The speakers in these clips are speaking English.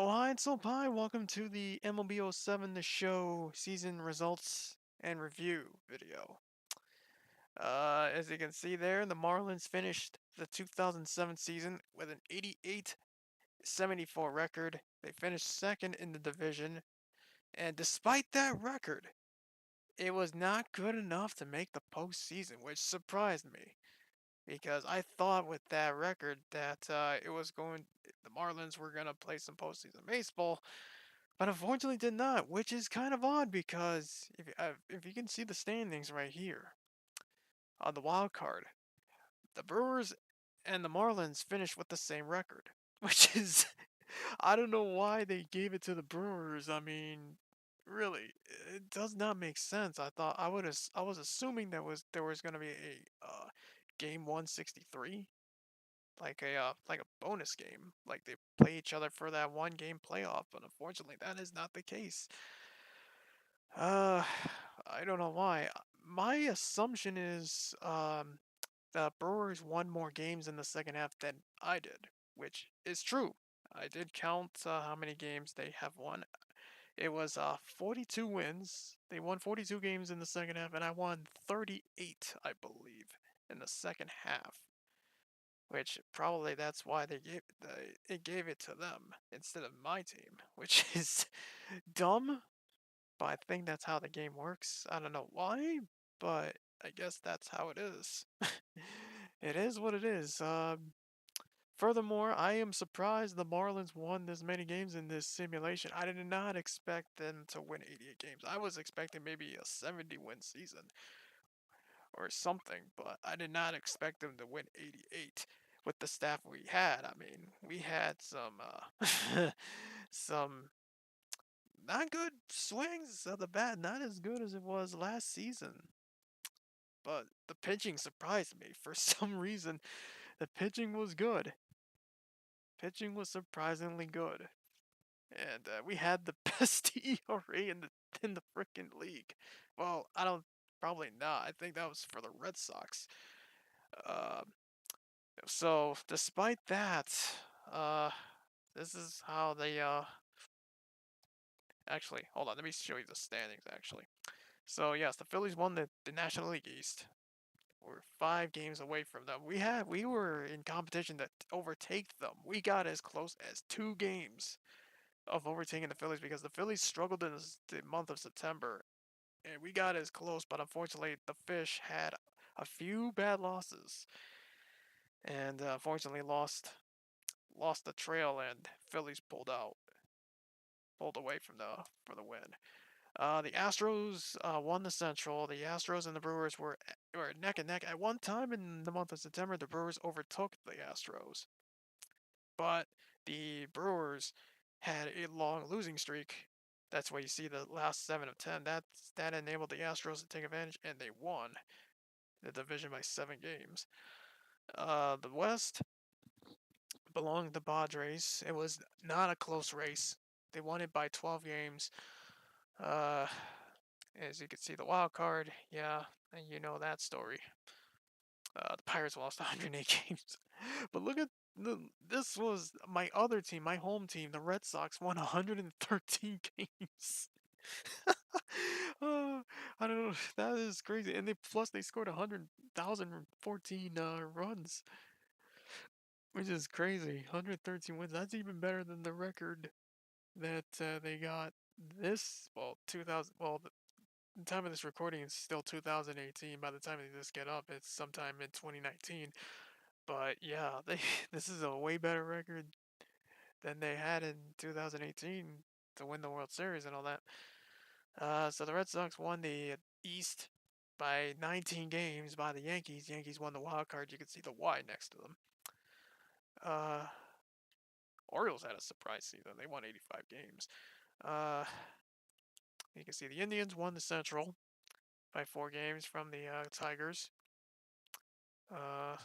Oh, hi, it's Pie. Welcome to the MLB 07 The Show season results and review video. As you can see there, the Marlins finished the 2007 season with an 88-74 record. They finished second in the division, and despite that record, it was not good enough to make the postseason, which surprised me because I thought with that record that the Marlins were gonna play some postseason baseball. But unfortunately did not, which is kind of odd because if you can see the standings right here on the wild card, the Brewers and the Marlins finished with the same record, which is I don't know why they gave it to the Brewers. I mean, really, it does not make sense. I was assuming there was gonna be a game 163, like a bonus game, like they play each other for that one game playoff, but unfortunately that is not the case. Uh, I don't know why. My assumption is the Brewers won more games in the second half than I did, which is true. I did count how many games they have won. It was 42 wins. They won 42 games in the second half, and I won 38, I believe, in the second half. Which probably that's why it gave it to them instead of my team, which is dumb, but I think that's how the game works. I don't know why, but I guess that's how it is. It is what it is. Furthermore, I am surprised the Marlins won this many games in this simulation. I did not expect them to win 88 games. I was expecting maybe a 70-win season or something, but I did not expect them to win 88 with the staff we had. I mean, we had some not good swings of the bat, not as good as it was last season. But the pitching surprised me. For some reason, the pitching was good. Pitching was surprisingly good. And we had the best ERA in the freaking league. Well, I don't probably not. I think that was for the Red Sox. Uh, so despite that, uh, this is how they actually hold on. Let me show you the standings actually. So yes, the Phillies won the National League East. We're 5 games away from them. We were in competition to overtake them. We got as close as 2 games of overtaking the Phillies because the Phillies struggled in the month of September, and we got as close. But unfortunately, the Fish had a few bad losses, and unfortunately lost the trail, and Phillies pulled away from the for the win. The Astros won the Central. The Astros and the Brewers were neck and neck. At one time in the month of September, the Brewers overtook the Astros, but the Brewers had a long losing streak. That's why you see the last 7 of 10. That enabled the Astros to take advantage, and they won the division by 7 games. The West belonged to the Padres. It was not a close race. They won it by 12 games. Uh, as you can see, the wild card, yeah, and you know that story. The Pirates lost 108 games. But look at this was my other team, my home team. The Red Sox won 113 games. uh, I don't know. That is crazy. And they scored 100,014 runs, which is crazy. 113 wins. That's even better than the record that they got this 2000. The time of this recording is still 2018. By the time they just get up, it's sometime in 2019. But yeah, they this is a way better record than they had in 2018 to win the World Series and all that. So the Red Sox won the East by 19 games by the Yankees. Yankees won the wild card. You can see the Y next to them. Uh, Orioles had a surprise season. They won 85 games. Uh, you can see the Indians won the Central by 4 games from the Tigers. Uh,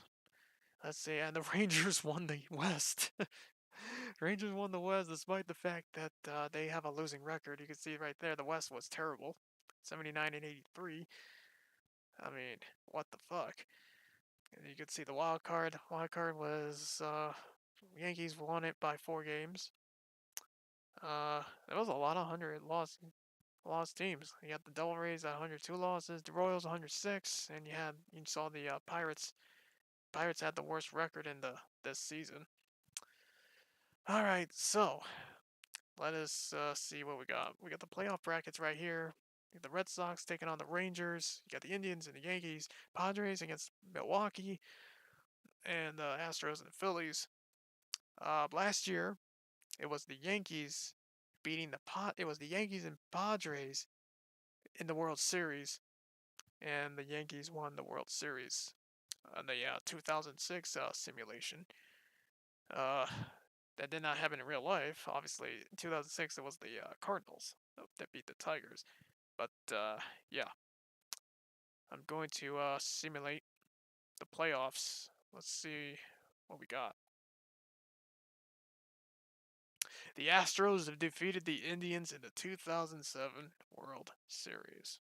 let's see, and the Rangers won the West. Rangers won the West despite the fact that they have a losing record. You can see right there, the West was terrible, 79 and 83. I mean, what the fuck? And you can see the wild card. Wild card was Yankees won it by 4 games. There was a lot of 100 lost teams. You got the Devil Rays at 102 losses, the Royals 106, and you saw the Pirates. Pirates had the worst record in the this season. All right, so let us see what we got. We got the playoff brackets right here. You got the Red Sox taking on the Rangers. You got the Indians and the Yankees. Padres against Milwaukee, and the Astros and the Phillies. Last year, it was the Yankees beating It was the Yankees and Padres in the World Series, and the Yankees won the World Series in the 2006 simulation. Uh, that did not happen in real life. Obviously, in 2006 it was the Cardinals that beat the Tigers. But yeah, I'm going to simulate the playoffs. Let's see what we got. The Astros have defeated the Indians in the 2007 World Series.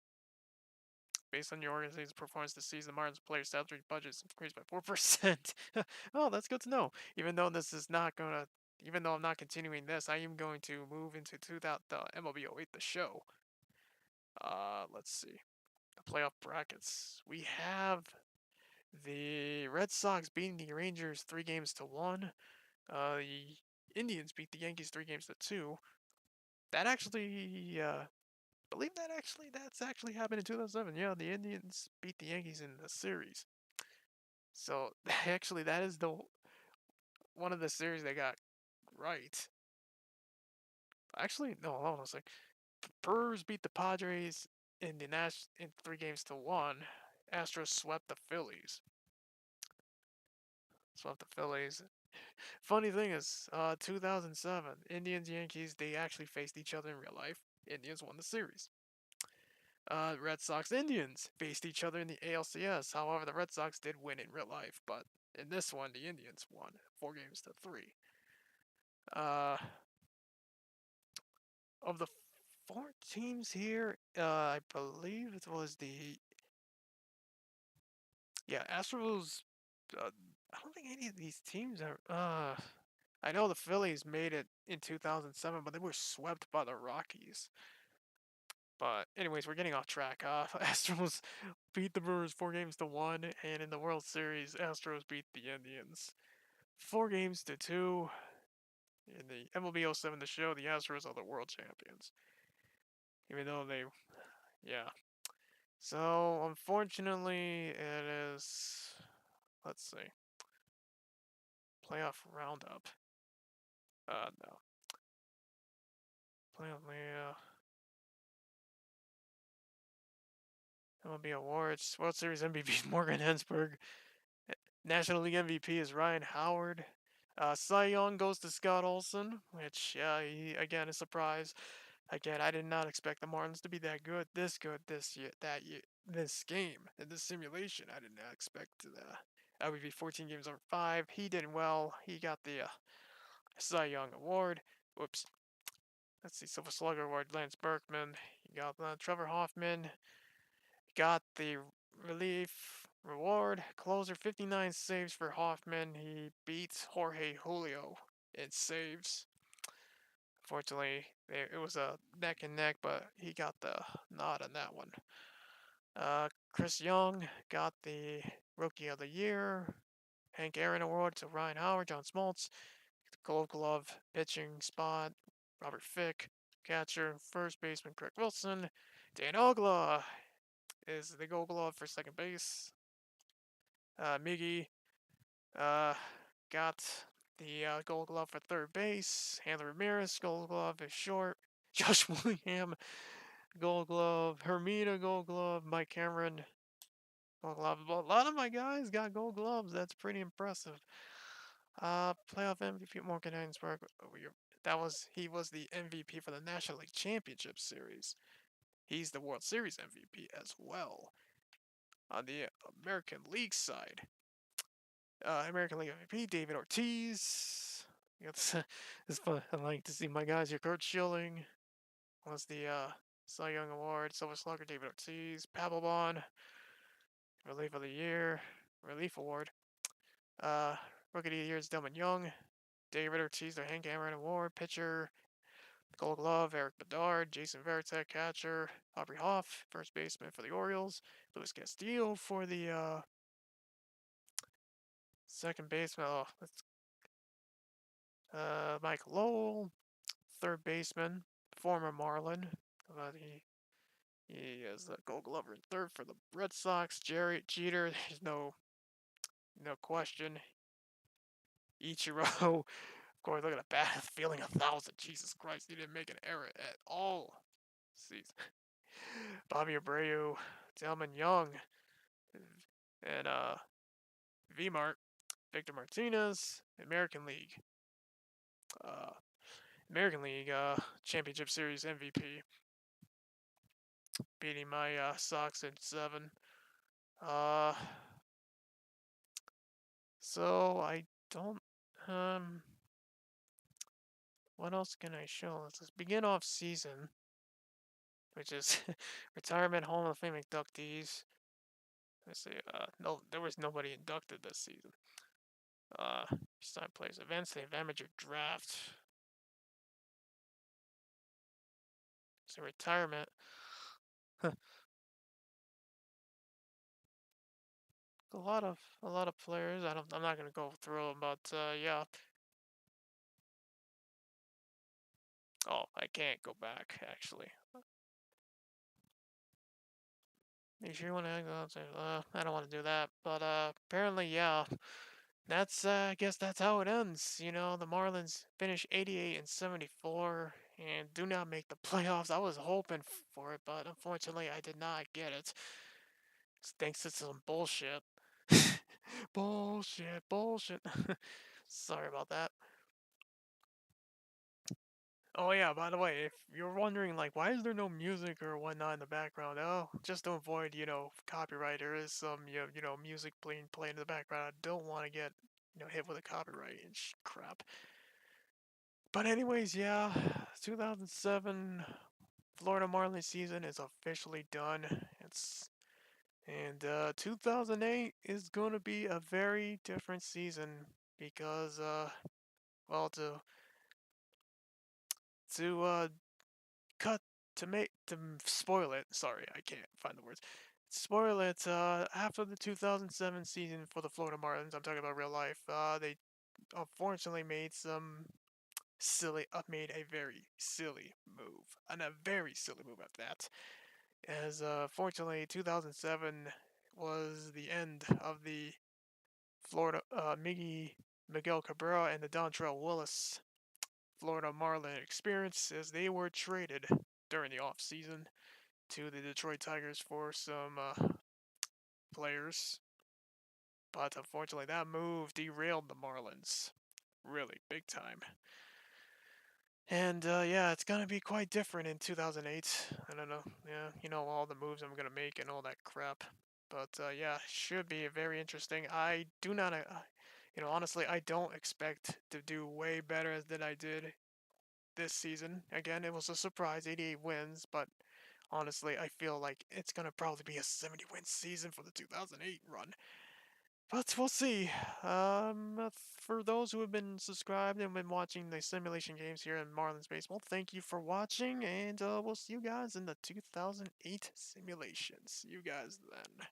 Based on your organization's performance this season, the Marlins player salary budget increased by 4%. Oh, that's good to know. Even though this is not gonna, even though I'm not continuing this, I am going to move into the MLB 08 the show. Let's see the playoff brackets. We have the Red Sox beating the Rangers 3-1. The Indians beat the Yankees 3-2. That actually, believe that's actually happened in 2007. Yeah, the Indians beat the Yankees in the series. So actually, that is the one of the series they got right. Actually, no, hold on a sec. The Brewers beat the Padres in in 3-1. Astros swept the Phillies. Funny thing is, 2007 Indians Yankees, they actually faced each other in real life. Indians won the series. Red Sox Indians faced each other in the ALCS. However, the Red Sox did win in real life, but in this one, the Indians won 4-3. Uh, of the four teams here, I believe it was the Astros. I don't think any of these teams are. I know the Phillies made it in 2007, but they were swept by the Rockies. But anyways, we're getting off track. Astros beat the Brewers 4-1, and in the World Series, Astros beat the Indians 4-2. In the MLB 07 the show, the Astros are the world champions. Even though yeah. So, unfortunately, it is, let's see, playoff roundup. No. Playoff, MLB awards. World Series MVP Morgan Hensberg. National League MVP is Ryan Howard. Cy Young goes to Scott Olson, which, again, a surprise. Again, I did not expect the Marlins to be that good this year, this game, in this simulation. I did not expect that would be 14 games over 5. He did well. He got the Cy Young Award. Whoops. Let's see, Silver Slugger Award, Lance Berkman. You got Trevor Hoffman. Got the relief reward. Closer, 59 saves for Hoffman. He beats Jorge Julio in saves. Unfortunately, it was a neck and neck, but he got the nod on that one. Chris Young got the Rookie of the Year. Hank Aaron Award to Ryan Howard, John Smoltz. Gold Glove pitching spot, Robert Fick. Catcher, first baseman Craig Wilson. Dan Ogla is the Gold Glove for second base. Miggy got the Gold Glove for third base. Handler Ramirez, Gold Glove is short. Josh William, Gold Glove. Hermina, Gold Glove. Mike Cameron, Gold Glove. A lot of my guys got Gold Gloves. That's pretty impressive. Playoff MVP Morgan Hensberg. He was the MVP for the National League Championship Series. He's the World Series MVP as well. On the American League side, American League MVP David Ortiz. It's fun. I like to see my guys here. Kurt Schilling was the Cy Young Award. Silver Slugger David Ortiz. Papelbon, Relief of the Year, Relief Award. Rookie of the Year is Delman Young. David Ortiz, the Hank Aaron Award. Pitcher Gold Glove, Eric Bedard, Jason Varitek, catcher, Aubrey Hoff, first baseman for the Orioles, Luis Castillo for the second baseman. Oh, that's Mike Lowell, third baseman, former Marlin. But he is a Gold Glover in third for the Red Sox. Jerry Jeter, there's no question. Ichiro, of course, look at that bat feeling 1,000. Jesus Christ, he didn't make an error at all. Season. Bobby Abreu, Delman Young, and V-Mart, Victor Martinez, American League. Uh, American League Championship Series MVP, beating my Sox in 7. Uh, so I don't what else can I show? Let's begin off season, which is retirement Hall of Fame inductees. Let's see. No, there was nobody inducted this season. Sign players, events, the amateur draft. So retirement. a lot of players. I'm not gonna go through them, but yeah. Oh, I can't go back actually. You sure you want to? I don't want to do that, but apparently, yeah. That's I guess that's how it ends. You know, the Marlins finish 88 and 74 and do not make the playoffs. I was hoping for it, but unfortunately, I did not get it. Thanks to some bullshit. bullshit. Sorry about that. Oh yeah, by the way, if you're wondering like why is there no music or whatnot in the background, oh, just to avoid, copyright. There is some music playing in the background. I don't want to get hit with a copyright and crap. But anyways, yeah, 2007 Florida Marlins season is officially done. And 2008 is going to be a very different season because well, to cut to spoil it. Sorry, I can't find the words. Spoil it. After the 2007 season for the Florida Marlins, I'm talking about real life. They unfortunately made a very silly move, and a very silly move at that. As fortunately, 2007 was the end of the Florida Miguel Cabrera and the Dontrell Willis Florida Marlin experience, as they were traded during the offseason to the Detroit Tigers for some players. But unfortunately, that move derailed the Marlins really big time. And yeah, it's gonna be quite different in 2008. I don't know. Yeah, all the moves I'm gonna make and all that crap. But yeah, should be very interesting. I do not, honestly, I don't expect to do way better than I did this season. Again, it was a surprise, 88 wins, but honestly, I feel like it's gonna probably be a 70-win season for the 2008 run. But we'll see. For those who have been subscribed and been watching the simulation games here in Marlins Baseball, thank you for watching, and we'll see you guys in the 2008 simulation. See you guys then.